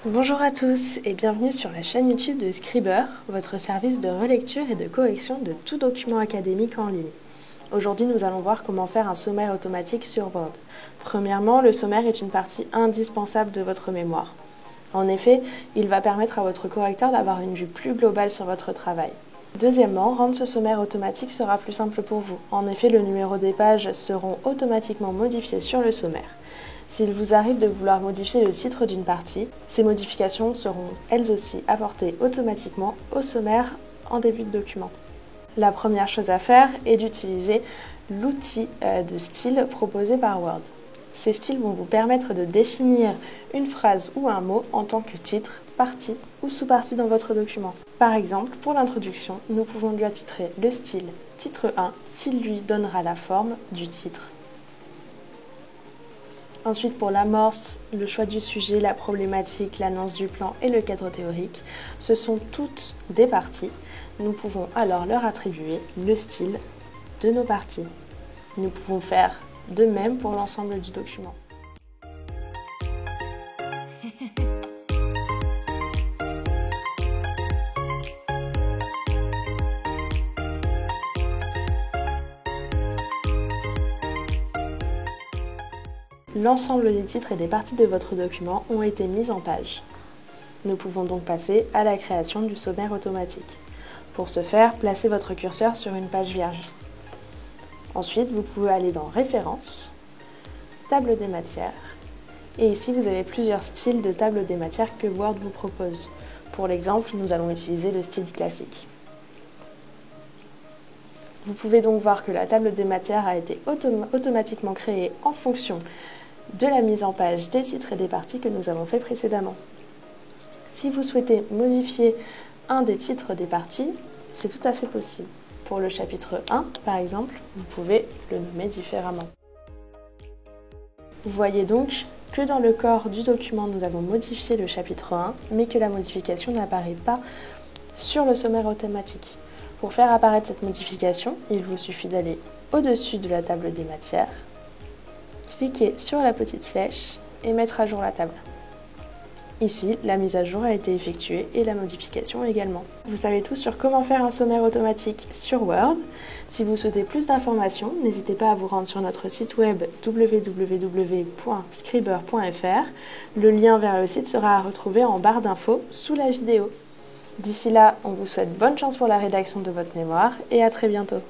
Bonjour à tous et bienvenue sur la chaîne YouTube de Scriber, votre service de relecture et de correction de tout document académique en ligne. Aujourd'hui, nous allons voir comment faire un sommaire automatique sur Word. Premièrement, le sommaire est une partie indispensable de votre mémoire. En effet, il va permettre à votre correcteur d'avoir une vue plus globale sur votre travail. Deuxièmement, rendre ce sommaire automatique sera plus simple pour vous. En effet, le numéro des pages seront automatiquement modifiés sur le sommaire. S'il vous arrive de vouloir modifier le titre d'une partie, ces modifications seront elles aussi apportées automatiquement au sommaire en début de document. La première chose à faire est d'utiliser l'outil de style proposé par Word. Ces styles vont vous permettre de définir une phrase ou un mot en tant que titre, partie ou sous-partie dans votre document. Par exemple, pour l'introduction, nous pouvons lui attitrer le style titre 1 qui lui donnera la forme du titre. Ensuite, pour l'amorce, le choix du sujet, la problématique, l'annonce du plan et le cadre théorique, ce sont toutes des parties. Nous pouvons alors leur attribuer le style de nos parties. Nous pouvons faire de même pour l'ensemble du document. L'ensemble des titres et des parties de votre document ont été mis en page. Nous pouvons donc passer à la création du sommaire automatique. Pour ce faire, placez votre curseur sur une page vierge. Ensuite, vous pouvez aller dans Références, Table des matières. Et ici, vous avez plusieurs styles de table des matières que Word vous propose. Pour l'exemple, nous allons utiliser le style classique. Vous pouvez donc voir que la table des matières a été automatiquement créée en fonction de la mise en page des titres et des parties que nous avons fait précédemment. Si vous souhaitez modifier un des titres des parties, c'est tout à fait possible. Pour le chapitre 1, par exemple, vous pouvez le nommer différemment. Vous voyez donc que dans le corps du document, nous avons modifié le chapitre 1, mais que la modification n'apparaît pas sur le sommaire automatique. Pour faire apparaître cette modification, il vous suffit d'aller au-dessus de la table des matières, cliquer sur la petite flèche et mettre à jour la table. Ici, la mise à jour a été effectuée et la modification également. Vous savez tout sur comment faire un sommaire automatique sur Word. Si vous souhaitez plus d'informations, n'hésitez pas à vous rendre sur notre site web www.scriber.fr. Le lien vers le site sera à retrouver en barre d'infos sous la vidéo. D'ici là, on vous souhaite bonne chance pour la rédaction de votre mémoire et à très bientôt.